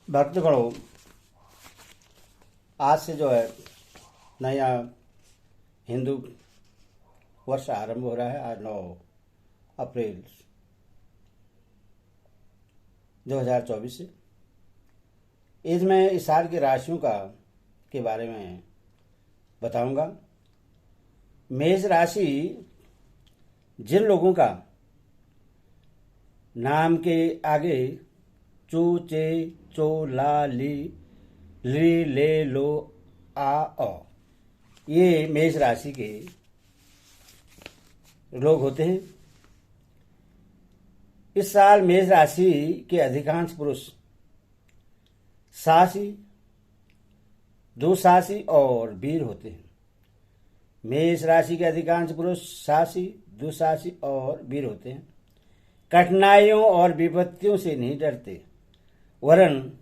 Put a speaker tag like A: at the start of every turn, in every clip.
A: भक्तगणों, आज से जो है नया हिंदू वर्ष आरंभ हो रहा है। आज 9 अप्रैल 2024 से इसमें इस साल की राशियों के बारे में बताऊंगा। मेष राशि जिन लोगों का नाम के आगे चू चे चो ला ली ले लो आ औ ये मेष राशि के लोग होते हैं। इस साल मेष राशि के अधिकांश पुरुष साहसी, दुस्साहसी और वीर होते हैं। मेष राशि के अधिकांश पुरुष साहसी, दुस्साहसी और वीर होते हैं। कठिनाइयों और विपत्तियों से नहीं डरते, वरन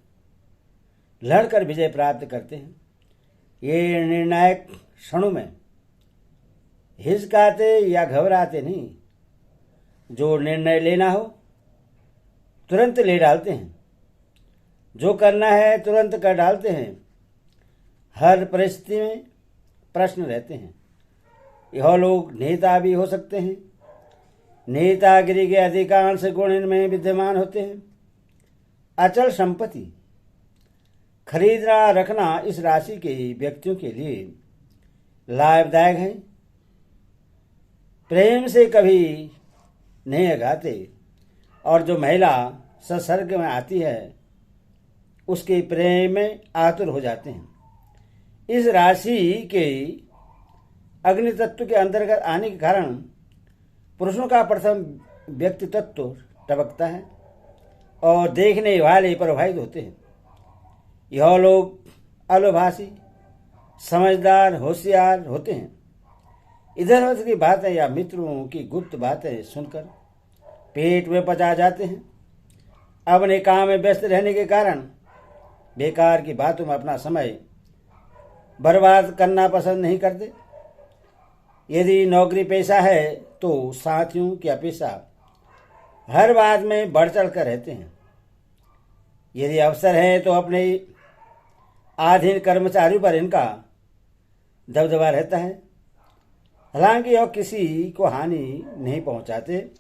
A: लड़कर विजय प्राप्त करते हैं। ये निर्णायक क्षणों में हिचकाते या घबराते नहीं। जो निर्णय लेना हो तुरंत ले डालते हैं, जो करना है तुरंत कर डालते हैं। हर परिस्थिति में प्रश्न रहते हैं। यह लोग नेता भी हो सकते हैं। नेतागिरी के अधिकांश गुण इनमें विद्यमान होते हैं। अचल संपत्ति खरीदना रखना इस राशि के व्यक्तियों के लिए लाभदायक है। प्रेम से कभी नहीं अघाते और जो महिला संसर्ग में आती है उसके प्रेम में आतुर हो जाते हैं। इस राशि के अग्नि तत्व के अंतर्गत आने के कारण पुरुषों का प्रथम व्यक्तित्व टपकता है और देखने वाले प्रभावित होते हैं। यह लोग अल्पभाषी, समझदार, होशियार होते हैं। इधर उधर की बातें या मित्रों की गुप्त बातें सुनकर पेट में पचा जाते हैं। अपने काम में व्यस्त रहने के कारण बेकार की बातों में अपना समय बर्बाद करना पसंद नहीं करते। यदि नौकरी पेशा है तो साथियों की अपेक्षा हर बात में बढ़ चढ़ कर रहते हैं। यदि अवसर है तो अपने अधीन कर्मचारियों पर इनका दबदबा रहता है। हालांकि यह किसी को हानि नहीं पहुंचाते।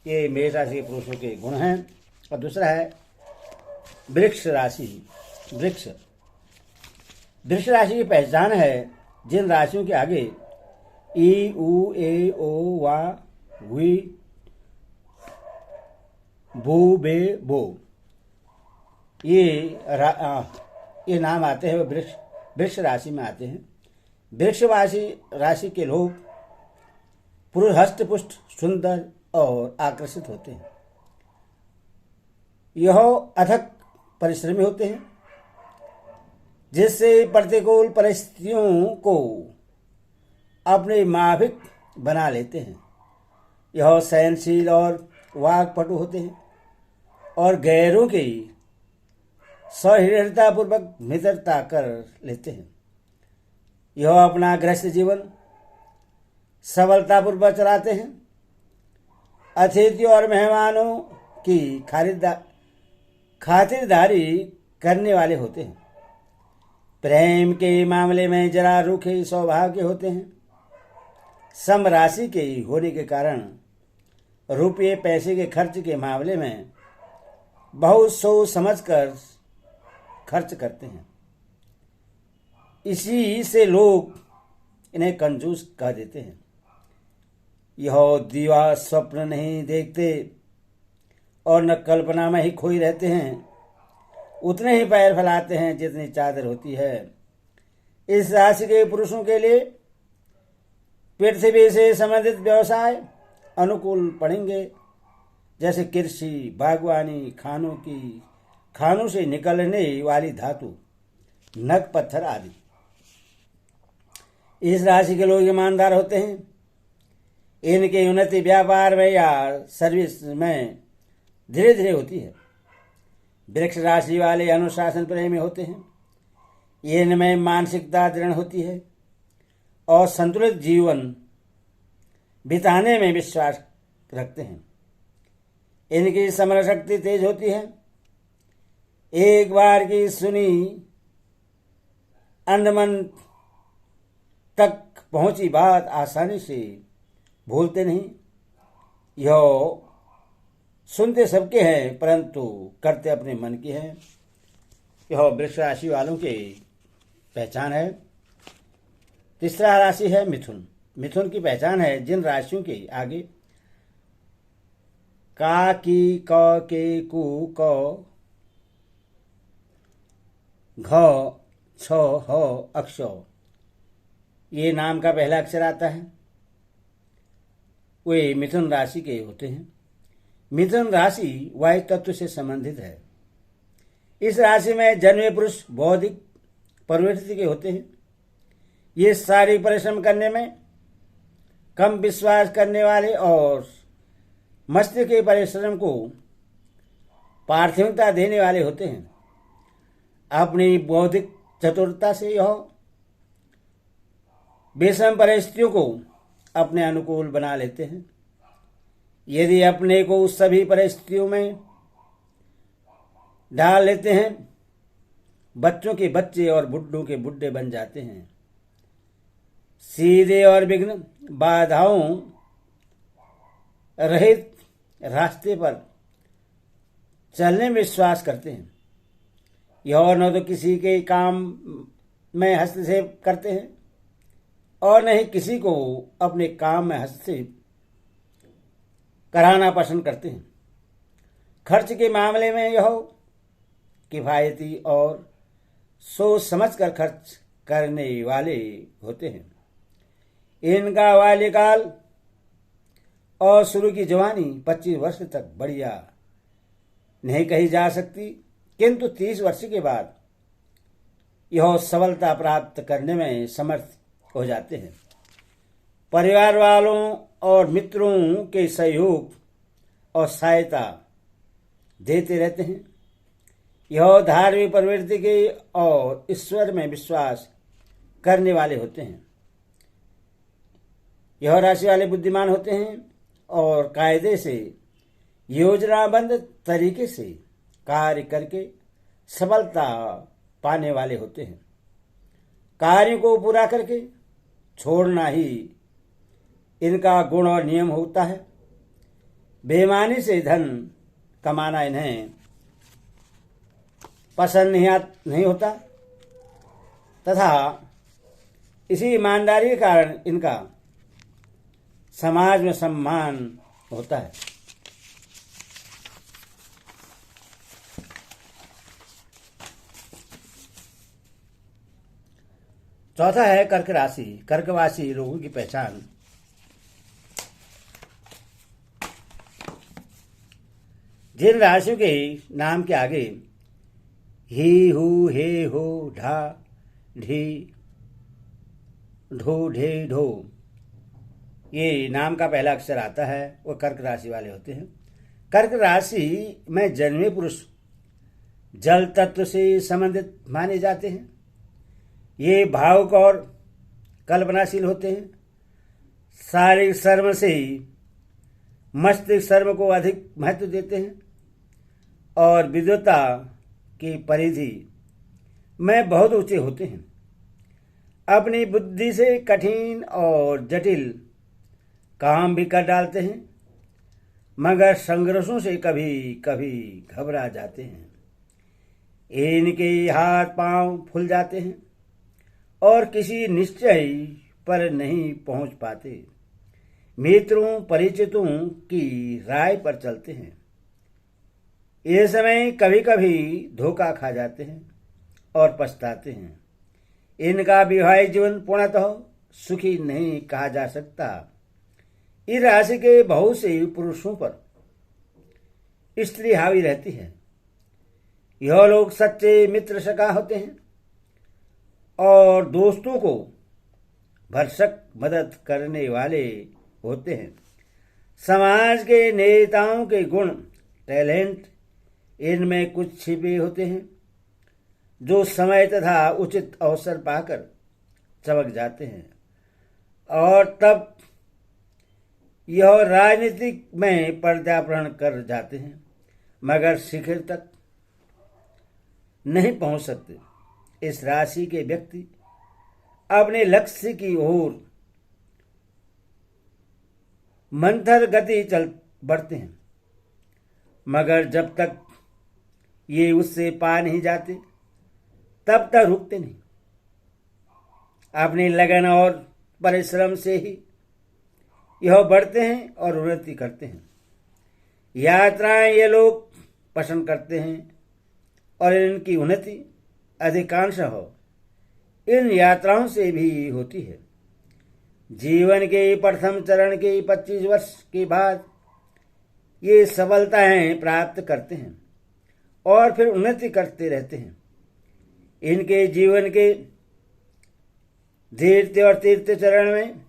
A: ये मेष राशि के पुरुषों के गुण हैं। और दूसरा है वृक्ष राशि। वृक्ष राशि की पहचान है जिन राशियों के आगे ई उ ए ओ वा वी बू बे बो ये नाम आते हैं। वो वृक्ष राशि में आते हैं। वृक्ष राशि के लोग पुरुष हष्टपुष्ट, सुंदर और आकर्षित होते हैं। यह अथक परिश्रमी होते हैं, जिससे प्रतिकूल परिस्थितियों को अपने माफिक बना लेते हैं। यह सहनशील और वाक्पटु होते हैं और गैरों की सहृदयतापूर्वक मित्रता कर लेते हैं। यह अपना गृहस्थ जीवन सबलतापूर्वक चलाते हैं। अतिथियों और मेहमानों की खातिरदारी करने वाले होते हैं। प्रेम के मामले में जरा रूखे स्वभाव के होते हैं। सम राशि के होने के कारण रुपये पैसे के खर्च के मामले में बहुत सोच समझकर खर्च करते हैं। इसी से लोग इन्हें कंजूस कह देते हैं। यह दीवा स्वप्न नहीं देखते और न कल्पना में ही खोई रहते हैं। उतने ही पैर फैलाते हैं जितनी चादर होती है। इस राशि के पुरुषों के लिए पृथ्वी से संबंधित व्यवसाय अनुकूल पड़ेंगे, जैसे कृषि, बागवानी, खानों से निकलने वाली धातु, नग पत्थर आदि। इस राशि के लोग ईमानदार होते हैं। इनकी उन्नति व्यापार में या सर्विस में धीरे धीरे होती है। वृक्ष राशि वाले अनुशासन प्रेमी होते हैं। इनमें मानसिकता दृढ़ होती है और संतुलित जीवन बिताने में विश्वास रखते हैं। इनकी स्मरण शक्ति तेज होती है। एक बार की सुनी अंडमान तक पहुंची बात आसानी से भूलते नहीं। यह सुनते सबके हैं परंतु करते अपने मन की हैं। यह वृक्ष राशि वालों की पहचान है। तीसरा राशि है मिथुन। मिथुन की पहचान है जिन राशियों के आगे का, की, क, के, कु, क, घ, छ, ह अक्षर ये नाम का पहला अक्षर आता है, वे मिथुन राशि के होते हैं। मिथुन राशि वायु तत्व से संबंधित है। इस राशि में जन्मे पुरुष बौद्धिक प्रवृत्ति के होते हैं। ये शारीरिक परिश्रम करने में कम विश्वास करने वाले और मस्तिष्क के परिश्रम को प्राथमिकता देने वाले होते हैं। अपनी बौद्धिक चतुरता से यह विषम परिस्थितियों को अपने अनुकूल बना लेते हैं। यदि अपने को उस सभी परिस्थितियों में डाल लेते हैं, बच्चों के बच्चे और बुड्ढों के बुड्ढे बन जाते हैं। सीधे और विघ्न बाधाओं रहित रास्ते पर चलने में विश्वास करते हैं। यह न तो किसी के काम में हस्तक्षेप करते हैं और न ही किसी को अपने काम में हस्तक्षेप कराना पसंद करते हैं। खर्च के मामले में यह किफायती और सोच समझकर खर्च करने वाले होते हैं। इनका बाल्यकाल और शुरू की जवानी 25 वर्ष तक बढ़िया नहीं कही जा सकती, किंतु 30 वर्ष के बाद यह सफलता प्राप्त करने में समर्थ हो जाते हैं। परिवार वालों और मित्रों के सहयोग और सहायता देते रहते हैं। यह धार्मिक प्रवृत्ति के और ईश्वर में विश्वास करने वाले होते हैं। यह राशि वाले बुद्धिमान होते हैं और कायदे से योजनाबद्ध तरीके से कार्य करके सफलता पाने वाले होते हैं। कार्य को पूरा करके छोड़ना ही इनका गुण और नियम होता है। बेईमानी से धन कमाना इन्हें पसंद नहीं होता तथा इसी ईमानदारी के कारण इनका समाज में सम्मान होता है। चौथा है कर्क राशि। कर्कवासी लोगों की पहचान जिन राशियों के नाम के आगे ही, हु, हे, हो, ढा, ढी, ढो, ढे, ढो ये नाम का पहला अक्षर आता है, वो कर्क राशि वाले होते हैं। कर्क राशि में जन्मे पुरुष जल तत्व से संबंधित माने जाते हैं। ये भावुक और कल्पनाशील होते हैं। शारीरिक श्रम से मस्तिष्क श्रम को अधिक महत्व देते हैं और विद्वता की परिधि में बहुत ऊंचे होते हैं। अपनी बुद्धि से कठिन और जटिल काम भी कर डालते हैं, मगर संघर्षों से कभी कभी घबरा जाते हैं। इनके हाथ पांव फूल जाते हैं और किसी निश्चय पर नहीं पहुंच पाते। मित्रों परिचितों की राय पर चलते हैं। ये समय कभी कभी धोखा खा जाते हैं और पछताते हैं। इनका वैवाहिक जीवन पूर्णतः सुखी नहीं कहा जा सकता। इस राशि के बहुत से पुरुषों पर स्त्री हावी रहती है। यह लोग सच्चे मित्र सखा होते हैं और दोस्तों को भरसक मदद करने वाले होते हैं। समाज के नेताओं के गुण टैलेंट इनमें कुछ छिपे होते हैं जो समय तथा उचित अवसर पाकर चमक जाते हैं और तब यह राजनीतिक में पदार्पण कर जाते हैं, मगर शिखर तक नहीं पहुंच सकते। इस राशि के व्यक्ति अपने लक्ष्य की ओर मंथर गति चल बढ़ते हैं, मगर जब तक ये उससे पा नहीं जाते तब तक रुकते नहीं। अपनी लगन और परिश्रम से ही यह बढ़ते हैं और उन्नति करते हैं। यात्राएं ये लोग पसंद करते हैं और इनकी उन्नति अधिकांश इन यात्राओं से भी होती है। जीवन के प्रथम चरण के 25 वर्ष के बाद ये सफलताएं प्राप्त करते हैं और फिर उन्नति करते रहते हैं। इनके जीवन के धीरते और तीर्थ चरण में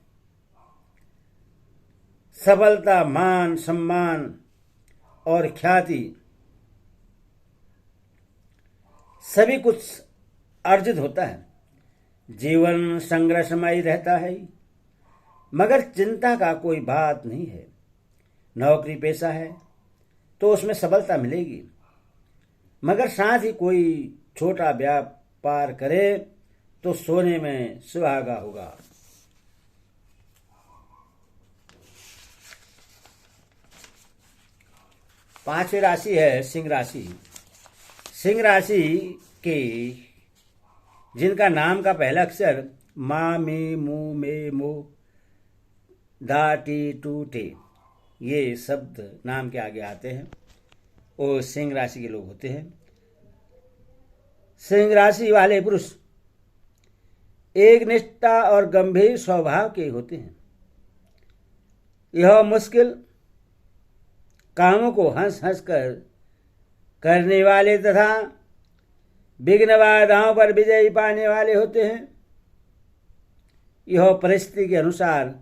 A: सफलता, मान, सम्मान और ख्याति सभी कुछ अर्जित होता है। जीवन संघर्षमय रहता है, मगर चिंता का कोई बात नहीं है। नौकरी पेशा है तो उसमें सफलता मिलेगी, मगर साथ ही कोई छोटा व्यापार करे तो सोने में सुहागा होगा। पांचवी राशि है सिंह राशि। सिंह राशि के जिनका नाम का पहला अक्षर मा, मे, मू, मे, मो, दा, टी, टू, टे ये शब्द नाम के आगे आते हैं, वो सिंह राशि के लोग होते हैं। सिंह राशि वाले पुरुष एक निष्ठा और गंभीर स्वभाव के होते हैं। यह मुश्किल कामों को हंस हंस कर करने वाले तथा विघ्न बाधाओं पर विजय पाने वाले होते हैं। यह परिस्थिति के अनुसार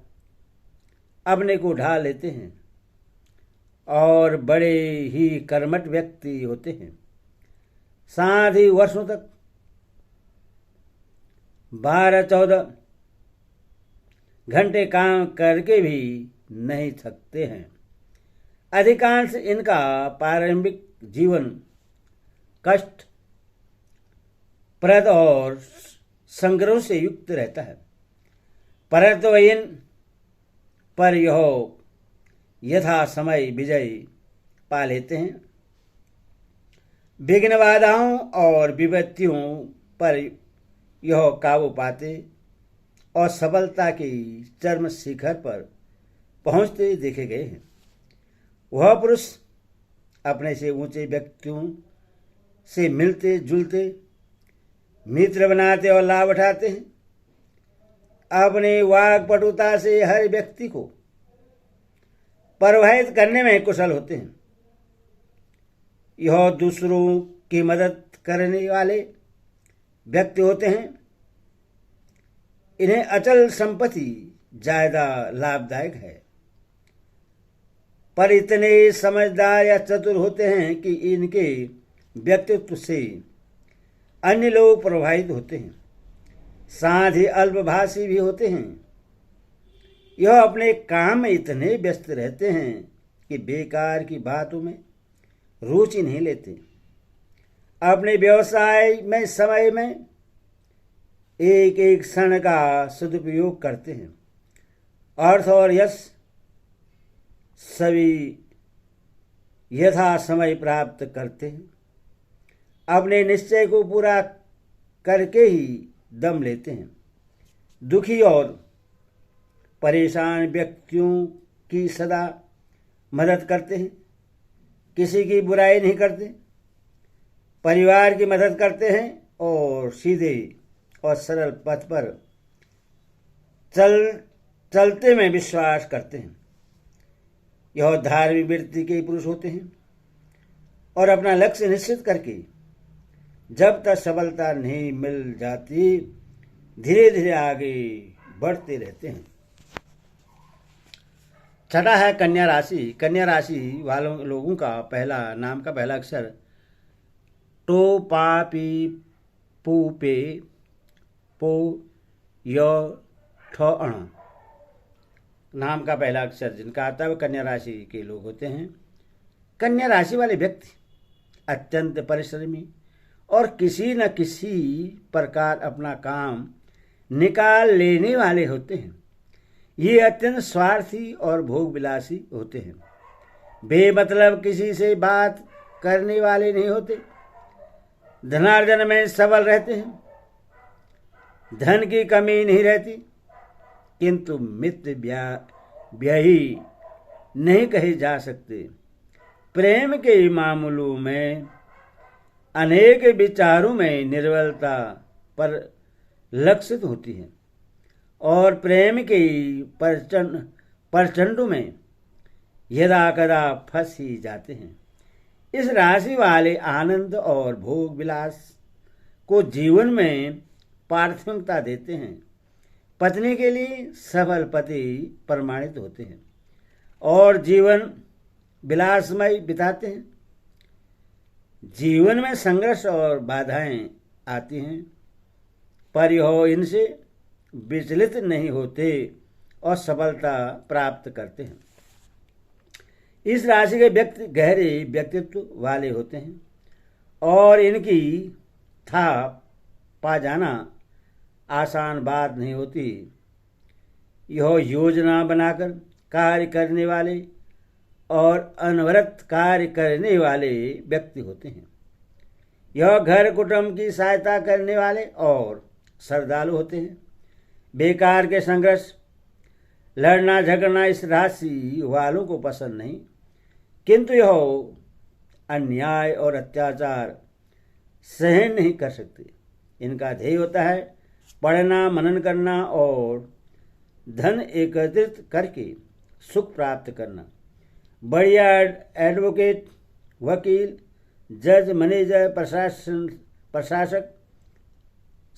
A: अपने को ढाल लेते हैं और बड़े ही कर्मठ व्यक्ति होते हैं। साथ ही वर्षों तक 12-14 घंटे काम करके भी नहीं थकते हैं। अधिकांश इनका प्रारंभिक जीवन कष्ट प्रद और संग्रह से युक्त रहता है, परंतु इन पर यह यथा समय विजय पा लेते हैं। विघ्न बाधाओं और विपत्तियों पर यह काबू पाते और सफलता की चरम शिखर पर पहुंचते देखे गए हैं। वह पुरुष अपने से ऊंचे व्यक्तियों से मिलते जुलते मित्र बनाते और लाभ उठाते हैं। अपने वाक्पटुता से हर व्यक्ति को प्रभावित करने में कुशल होते हैं। यह दूसरों की मदद करने वाले व्यक्ति होते हैं। इन्हें अचल संपत्ति ज्यादा लाभदायक है, पर इतने समझदार या चतुर होते हैं कि इनके व्यक्तित्व से अन्य लोग प्रभावित होते हैं। साथ ही अल्पभाषी भी होते हैं। यह अपने काम में इतने व्यस्त रहते हैं कि बेकार की बातों में रुचि नहीं लेते। अपने व्यवसाय में समय में एक एक क्षण का सदुपयोग करते हैं। अर्थ और यश सभी यथा समय प्राप्त करते हैं। अपने निश्चय को पूरा करके ही दम लेते हैं। दुखी और परेशान व्यक्तियों की सदा मदद करते हैं। किसी की बुराई नहीं करते, परिवार की मदद करते हैं और सीधे और सरल पथ पर चलते में विश्वास करते हैं। यह धार्मिक वृत्ति के पुरुष होते हैं और अपना लक्ष्य निश्चित करके जब तक सफलता नहीं मिल जाती धीरे धीरे आगे बढ़ते रहते हैं। छठा है कन्या राशि। कन्या राशि वालों लोगों का नाम का पहला अक्षर टो, पा, पी, पू, पे, पो, य, ठ, अण नाम का पहला अक्षर जिनका आता है वह कन्या राशि के लोग होते हैं। कन्या राशि वाले व्यक्ति अत्यंत परिश्रमी और किसी न किसी प्रकार अपना काम निकाल लेने वाले होते हैं। ये अत्यंत स्वार्थी और भोग विलासी होते हैं। बेमतलब किसी से बात करने वाले नहीं होते। धनार्जन में सबल रहते हैं, धन की कमी नहीं रहती, किंतु मित्र व्ययी नहीं कहे जा सकते। प्रेम के मामलों में अनेक विचारों में निर्बलता पर लक्षित होती है और प्रेम के प्रचंडों में यदा कदा फंस ही जाते हैं। इस राशि वाले आनंद और भोग विलास को जीवन में प्राथमिकता देते हैं। पत्नी के लिए सफल पति प्रमाणित होते हैं और जीवन विलासमय बिताते हैं। जीवन में संघर्ष और बाधाएं आती हैं, पर यह इनसे विचलित नहीं होते और सफलता प्राप्त करते हैं। इस राशि के व्यक्ति गहरे व्यक्तित्व वाले होते हैं और इनकी था पा जाना आसान बात नहीं होती। यह योजना बनाकर कार्य करने वाले और अनवरत कार्य करने वाले व्यक्ति होते हैं। यह घर कुटुंब की सहायता करने वाले और श्रद्धालु होते हैं। बेकार के संघर्ष, लड़ना झगड़ना इस राशि वालों को पसंद नहीं, किंतु यह अन्याय और अत्याचार सहन नहीं कर सकते। इनका ध्येय होता है पढ़ना, मनन करना और धन एकत्रित करके सुख प्राप्त करना। बढ़िया एडवोकेट, वकील, जज, मैनेजर, प्रशासक,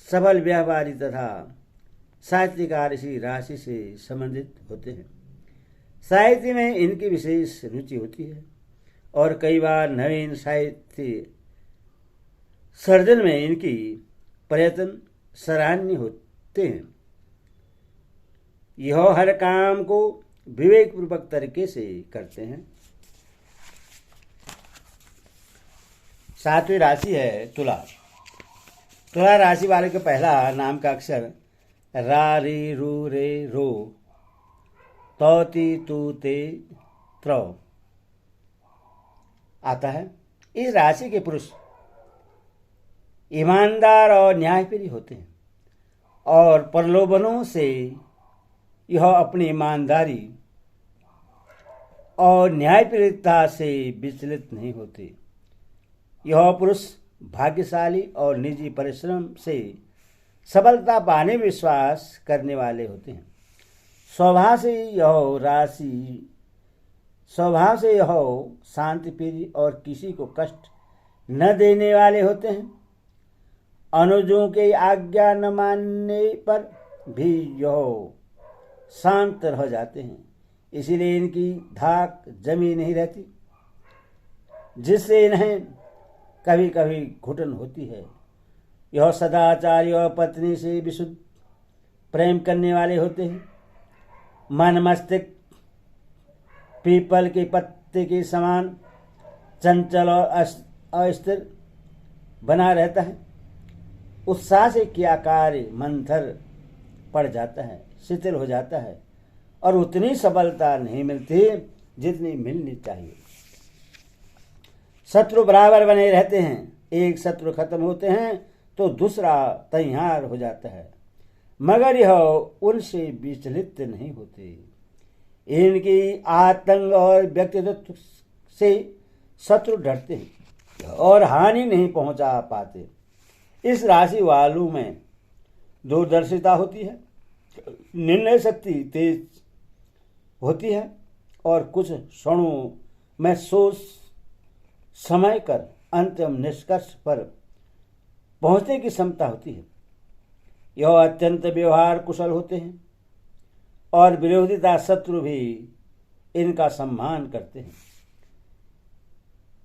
A: सफल व्यापारी तथा साहित्यकार इसी राशि से संबंधित होते हैं। साहित्य में इनकी विशेष रुचि होती है और कई बार नवीन साहित्य सर्जन में इनकी प्रयत्न सराहनीय होते हैं। यह हर काम को विवेकपूर्वक तरीके से करते हैं। सातवीं राशि है तुला। तुला राशि वाले का पहला नाम का अक्षर रा, री, रू, रे, रो, तौ, ती, तू, ते, त्रौ आता है। इस राशि के पुरुष ईमानदार और न्यायप्रिय होते हैं और प्रलोभनों से यह अपनी ईमानदारी और न्यायप्रियता से विचलित नहीं होते। यह पुरुष भाग्यशाली और निजी परिश्रम से सफलता पाने में विश्वास करने वाले होते हैं। स्वभाव से यह शांतिप्रिय और किसी को कष्ट न देने वाले होते हैं। अनुजों की आज्ञा न मानने पर भी यह शांत रह जाते हैं, इसीलिए इनकी धाक जमी नहीं रहती, जिससे इन्हें कभी कभी घुटन होती है। यह सदाचारी और पत्नी से विशुद्ध प्रेम करने वाले होते हैं। मन मस्तिष्क पीपल के पत्ते के समान चंचल और अस्थिर बना रहता है। उत्साह से किया कार्य मंथर पड़ जाता है, शिथिल हो जाता है और उतनी सफलता नहीं मिलती जितनी मिलनी चाहिए। शत्रु बराबर बने रहते हैं। एक शत्रु खत्म होते हैं तो दूसरा तैयार हो जाता है, मगर यह उनसे विचलित नहीं होते। इनकी आतंक और व्यक्तित्व से शत्रु डरते हैं और हानि नहीं पहुंचा पाते। इस राशि वालों में दूरदर्शिता होती है, निर्णय शक्ति तेज होती है और कुछ क्षणों में सोच समय कर अंतिम निष्कर्ष पर पहुंचने की क्षमता होती है। यह अत्यंत व्यवहार कुशल होते हैं और विरोधिता शत्रु भी इनका सम्मान करते हैं।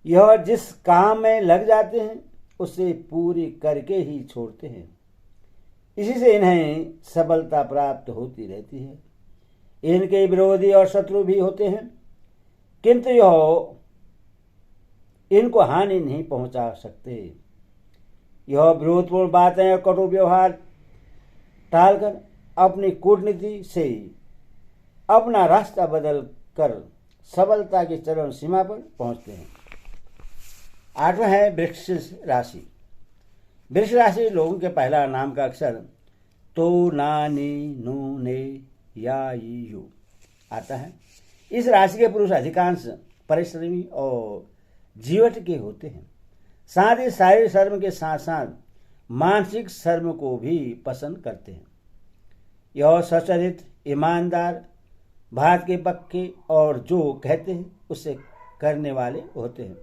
A: यह जिस काम में लग जाते हैं उसे पूरी करके ही छोड़ते हैं, इसी से इन्हें सफलता प्राप्त होती रहती है। इनके विरोधी और शत्रु भी होते हैं, किंतु यह इनको हानि नहीं पहुंचा सकते। यह विरोधपूर्ण बातें और कटु व्यवहार टालकर अपनी कूटनीति से अपना रास्ता बदल कर सबलता की चरम सीमा पर पहुंचते हैं। 8वां है वृक्ष राशि। वृक्ष राशि लोगों के पहला नाम का अक्षर तो, ना, नी, नू, ने, या, यू आता है। इस राशि के पुरुष अधिकांश परिश्रमी और जीवट के होते हैं। साथ ही शारीरिक श्रम के साथ साथ मानसिक श्रम को भी पसंद करते हैं। यह सचरित, ईमानदार, बात के पक्के और जो कहते हैं उसे करने वाले होते हैं।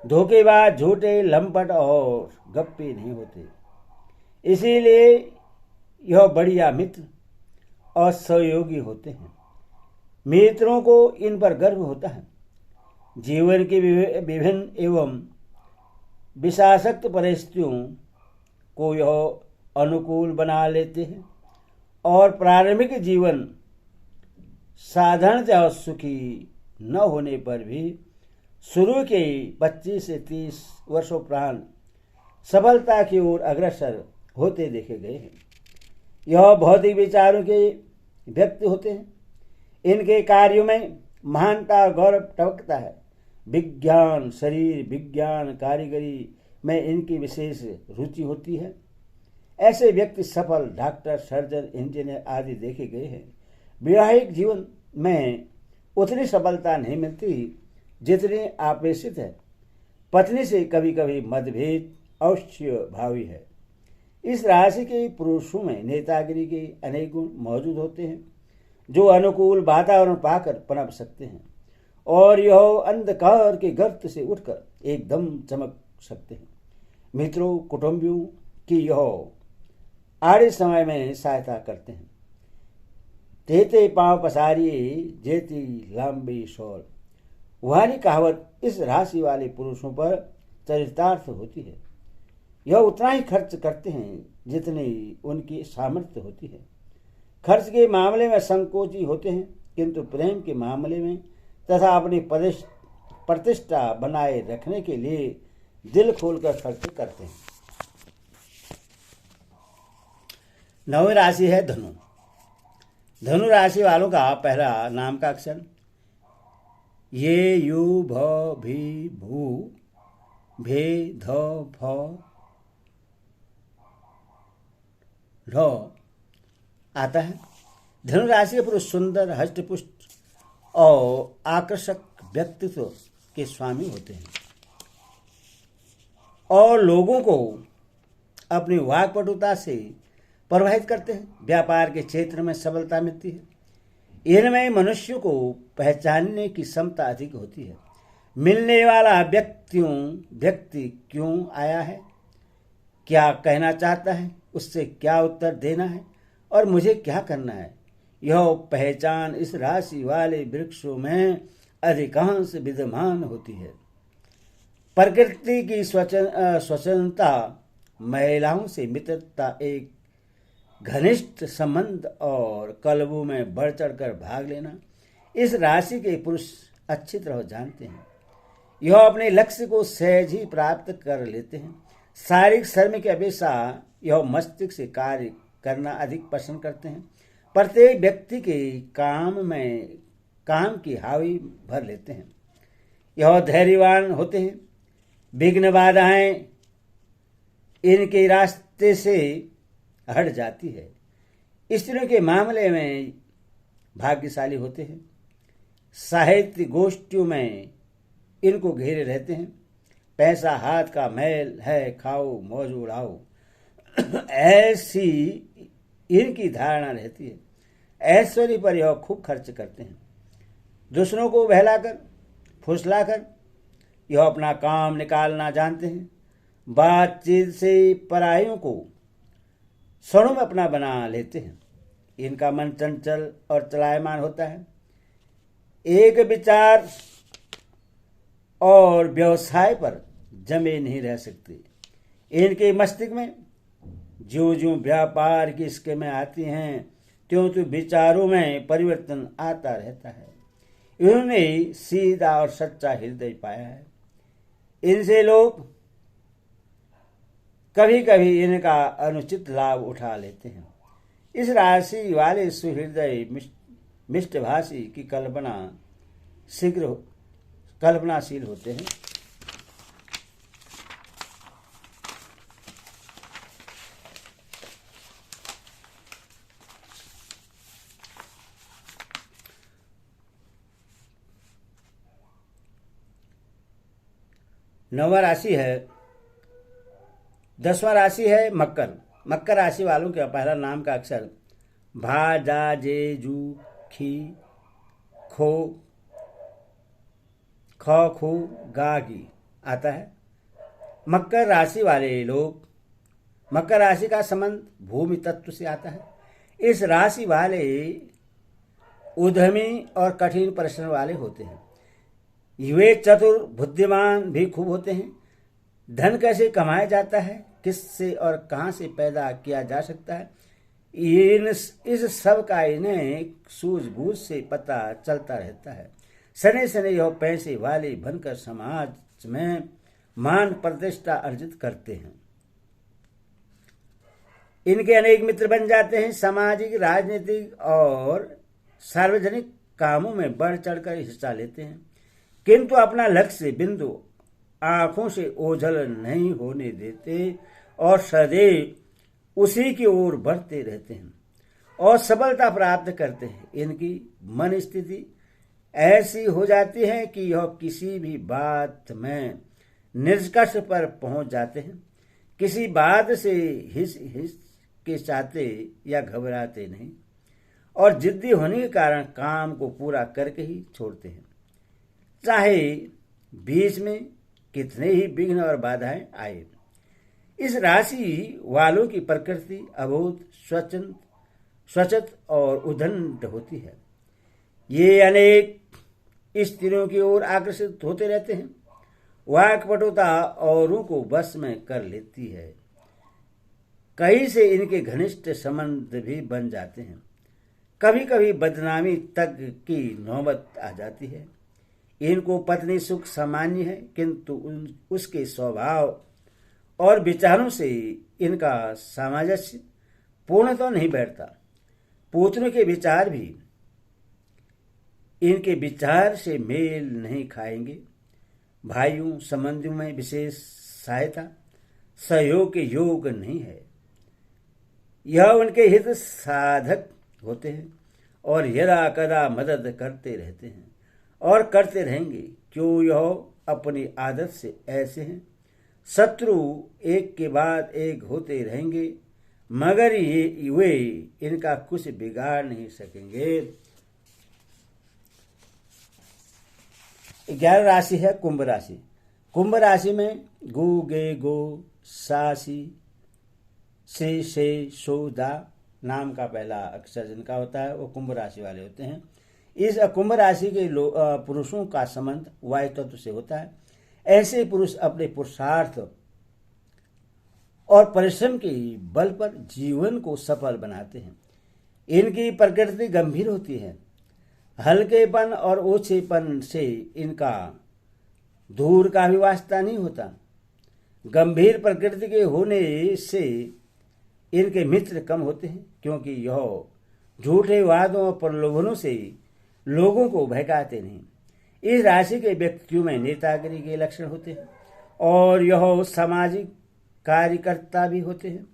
A: धोखेबाज, झूठे, लंपट और गप्पे नहीं होते। इसीलिए यह बढ़िया मित्र और सहयोगी होते हैं। मित्रों को इन पर गर्व होता है। जीवन की विभिन्न एवं विषासक्त परिस्थितियों को यह अनुकूल बना लेते हैं और प्रारंभिक जीवन साधारणतः सुखी न होने पर भी शुरू के 25 से 30 वर्षोपरांत सफलता की ओर अग्रसर होते देखे गए हैं। यह भौतिक विचारों के व्यक्ति होते हैं। इनके कार्यों में महानता गौरव टपकता है। विज्ञान, शरीर विज्ञान, कारीगरी में इनकी विशेष रुचि होती है। ऐसे व्यक्ति सफल डॉक्टर, सर्जन, इंजीनियर आदि देखे गए हैं। वैवाहिक जीवन में उतनी सफलता नहीं मिलती जितनी आपेक्षित है। पत्नी से कभी कभी मतभेद अवश्य भावी है। इस राशि के पुरुषों में नेतागिरी के अनेक गुण मौजूद होते हैं जो अनुकूल वातावरण पाकर पनप सकते हैं और यह अंधकार के गर्त से उठकर एकदम चमक सकते हैं। मित्रों, कुटुंबियों की यह आड़े समय में सहायता करते हैं। तेते पांव पसारिए जेती लंबी शोल वाली कहावत इस राशि वाले पुरुषों पर चरितार्थ होती है। यह उतना ही खर्च करते हैं जितनी उनकी सामर्थ्य होती है। खर्च के मामले में संकोची होते हैं किंतु प्रेम के मामले में तथा अपनी प्रतिष्ठा बनाए रखने के लिए दिल खोलकर खर्च करते हैं। 9वीं राशि है धनु। धनु राशि वालों का पहला नाम का अक्षर ये, यू, भ, भी, भू, भे, ध, फ, ढ आता है। धनु राशि के पुरुष सुंदर, हष्टपुष्ट और आकर्षक व्यक्तित्व के स्वामी होते हैं और लोगों को अपनी वाक्पटुता से प्रभावित करते हैं। व्यापार के क्षेत्र में सबलता मिलती है। इनमें मनुष्य को पहचानने की क्षमता अधिक होती है। मिलने वाला व्यक्ति क्यों आया है, क्या कहना चाहता है, उससे क्या उत्तर देना है और मुझे क्या करना है, यह पहचान इस राशि वाले वृक्षों में अधिकांश विद्यमान होती है। प्रकृति की स्वच्छंदता, महिलाओं से मित्रता, एक घनिष्ठ संबंध और क्लबों में बढ़ चढ़कर भाग लेना इस राशि के पुरुष अच्छी तरह जानते हैं। यह अपने लक्ष्य को सहज ही प्राप्त कर लेते हैं। शारीरिक श्रम की अपेक्षा यह मस्तिष्क से कार्य करना अधिक पसंद करते हैं। प्रत्येक व्यक्ति के काम की हावी भर लेते हैं। यह धैर्यवान होते हैं। विघ्न बाधाएं इनके रास्ते से हट जाती है। स्त्रियों के मामले में भाग्यशाली होते हैं। साहित्य गोष्ठियों में इनको घेरे रहते हैं। पैसा हाथ का मैल है, खाओ मौज उड़ाओ, ऐसी इनकी धारणा रहती है। ऐश्वर्य पर यह खूब खर्च करते हैं। दूसरों को बहलाकर फुसलाकर यह अपना काम निकालना जानते हैं। बातचीत से परायों को क्षणों में अपना बना लेते हैं। इनका मन चंचल और चलायमान होता है। एक विचार और व्यवसाय पर जमे नहीं रह सकते। इनके मस्तिष्क में ज्यों ज्यों व्यापार की स्कीमें आती हैं त्यों त्यों विचारों में परिवर्तन आता रहता है। इन्होंने सीधा और सच्चा हृदय पाया है। इनसे लोग कभी कभी इनका अनुचित लाभ उठा लेते हैं। इस राशि वाले सुहृदय मिष्टभाषी की शीघ्र कल्पनाशील होते हैं। नौवां राशि है 10वां राशि है मकर। मकर राशि वालों के पहला नाम का अक्षर भा, जा, जे, जू, खी, खो, ख, खू, गा, गी आता है। मकर राशि वाले लोग, मकर राशि का संबंध भूमि तत्व से आता है। इस राशि वाले उद्यमी और कठिन परिश्रम वाले होते हैं। वे चतुर बुद्धिमान भी खूब होते हैं। धन कैसे कमाया जाता है, किससे और कहां से पैदा किया जा सकता है, इस सब का इन्हें सूझबूझ से पता चलता रहता है। सने सने यह पैसे वाले बनकर समाज में मान प्रतिष्ठा अर्जित करते हैं। इनके अनेक मित्र बन जाते हैं। सामाजिक, राजनीतिक और सार्वजनिक कामों में बढ़ चढ़कर हिस्सा लेते हैं, किंतु अपना लक्ष्य बिंदु आंखों से ओझल नहीं होने देते और सदैव उसी की ओर बढ़ते रहते हैं और सफलता प्राप्त करते हैं। इनकी मन स्थिति ऐसी हो जाती है कि यह किसी भी बात में निष्कर्ष पर पहुंच जाते हैं। किसी बात से हिचकिचाते या घबराते नहीं और जिद्दी होने के कारण काम को पूरा करके ही छोड़ते हैं, चाहे बीच में कितने ही विघ्न और बाधाएं आए। इस राशि वालों की प्रकृति अबोध, स्वच्छत और उद्दंड होती है। ये अनेक स्त्रियों की ओर आकर्षित होते रहते हैं। वाक्पटुता औरों को बस में कर लेती है। कहीं से इनके घनिष्ठ संबंध भी बन जाते हैं। कभी कभी बदनामी तक की नौबत आ जाती है। इनको पत्नी सुख सामान्य है, किंतु उसके स्वभाव और विचारों से इनका सामंजस्य पूर्ण तो नहीं बैठता। पुत्रों के विचार भी इनके विचार से मेल नहीं खाएंगे। भाइयों संबंधियों में विशेष सहायता सहयोग के योग नहीं है। यह उनके हित साधक होते हैं और यदा कदा मदद करते रहते हैं और करते रहेंगे, क्यों यह अपनी आदत से ऐसे हैं। शत्रु एक के बाद एक होते रहेंगे, मगर वे इनका कुछ बिगाड़ नहीं सकेंगे। 11 राशि है कुंभ राशि। कुंभ राशि में गु, गे, गो, सासी, से, सो, दा नाम का पहला अक्षर जिनका होता है वो कुंभ राशि वाले होते हैं। इस कुंभ राशि के पुरुषों का संबंध वायु तत्व से होता है। ऐसे पुरुष अपने पुरुषार्थ और परिश्रम के बल पर जीवन को सफल बनाते हैं। इनकी प्रकृति गंभीर होती है। हल्केपन और ओछेपन से इनका दूर का भी वास्ता नहीं होता। गंभीर प्रकृति के होने से इनके मित्र कम होते हैं, क्योंकि यह झूठे वादों और प्रलोभनों से लोगों को बहकाते नहीं। इस राशि के व्यक्तियों में नेतागिरी के लक्षण होते हैं और यह सामाजिक कार्यकर्ता भी होते हैं।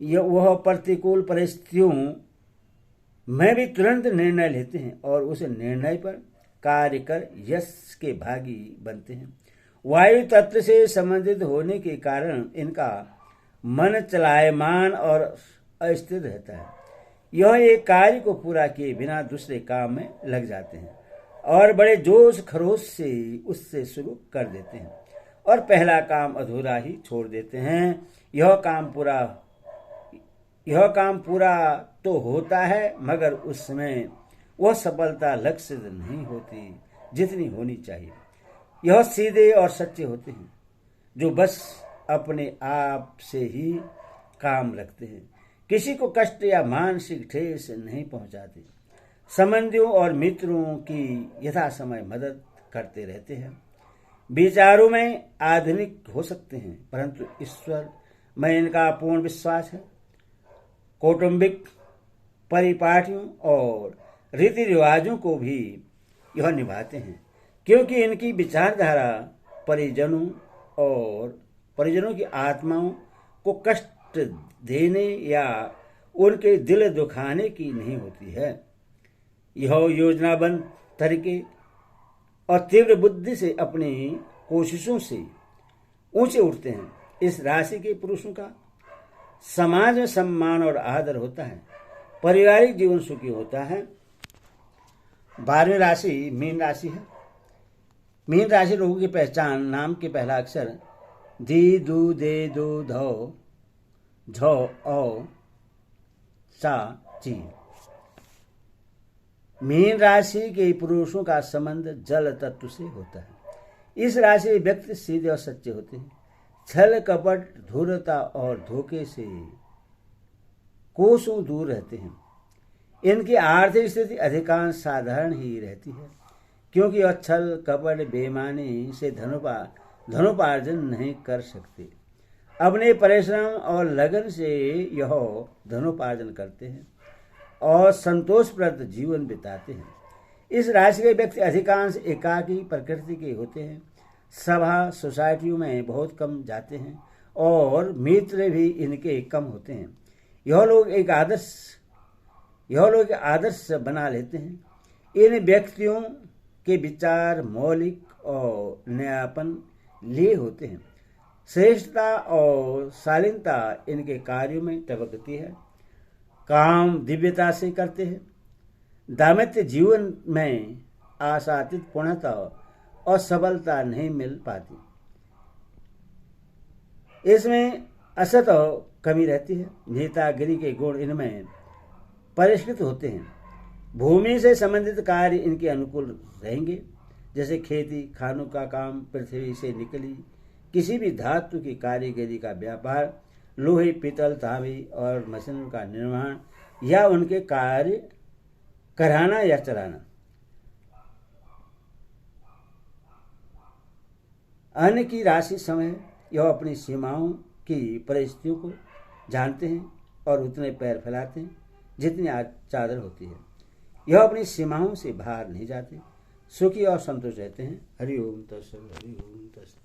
A: वह प्रतिकूल परिस्थितियों में भी तुरंत निर्णय लेते हैं और उस निर्णय पर कार्य कर यश के भागी बनते हैं। वायु तत्व से संबंधित होने के कारण इनका मन चलायमान और अस्थिर रहता है। यह एक कार्य को पूरा किए बिना दूसरे काम में लग जाते हैं और बड़े जोश खरोश से उससे शुरू कर देते हैं और पहला काम अधूरा ही छोड़ देते हैं। यह काम पूरा तो होता है, मगर उसमें वह सफलता लक्ष्य नहीं होती जितनी होनी चाहिए। यह सीधे और सच्चे होते हैं, जो बस अपने आप से ही काम रखते हैं। किसी को कष्ट या मानसिक ठेस नहीं पहुंचाते। संबंधियों और मित्रों की यथा समय मदद करते रहते हैं। विचारों में आधुनिक हो सकते हैं, परंतु ईश्वर में इनका पूर्ण विश्वास है। कौटुंबिक परिपाटियों और रीति रिवाजों को भी यह निभाते हैं, क्योंकि इनकी विचारधारा परिजनों की आत्माओं को कष्ट देने या उनके दिल दुखाने की नहीं होती है। यह योजनाबद्ध तरीके और तीव्र बुद्धि से अपनी कोशिशों से ऊंचे उठते हैं। इस राशि के पुरुषों का समाज में सम्मान और आदर होता है, पारिवारिक जीवन सुखी होता है। 12वीं राशि मीन राशि है। मीन राशि लोगों की पहचान नाम के पहला अक्षर दी, दू, दे, दो, धो, झो, औ, सा, ची। मीन राशि के पुरुषों का संबंध जल तत्व से होता है। इस राशि के व्यक्ति सीधे और सच्चे होते हैं। छल कपट, धूर्तता और धोखे से कोसों दूर रहते हैं। इनकी आर्थिक स्थिति अधिकांश साधारण ही रहती है, क्योंकि यह छल कपट बेईमानी से धनोपार्जन नहीं कर सकते। अपने परिश्रम और लगन से यह धनोपार्जन करते हैं और संतोषप्रद जीवन बिताते हैं। इस राशि के व्यक्ति अधिकांश एकाकी प्रकृति के होते हैं। सभा सोसाइटियों में बहुत कम जाते हैं और मित्र भी इनके कम होते हैं। यह लोग एक आदर्श बना लेते हैं। इन व्यक्तियों के विचार मौलिक और न्यायपन लिए होते हैं। श्रेष्ठता और शालीनता इनके कार्यों में टपकती है। काम दिव्यता से करते हैं। दाम्पत्य जीवन में आशातीत पूर्णता और सबलता नहीं मिल पाती। इसमें असत और कमी रहती है। नेतागिरी के गुण इनमें परिष्कृत होते हैं। भूमि से संबंधित कार्य इनके अनुकूल रहेंगे, जैसे खेती, खानों का काम, पृथ्वी से निकली किसी भी धातु की कारीगरी का व्यापार, लोहे, पीतल, तांबे और मशीनों का निर्माण या उनके कार्य कराना या चलाना। अन्य की राशि समय यह अपनी सीमाओं की परिस्थितियों को जानते हैं और उतने पैर फैलाते हैं जितनी चादर होती है। यह अपनी सीमाओं से बाहर नहीं जाते, सुखी और संतुष्ट रहते हैं। हरि ओम तत्सत, हरि ओम तत्सत।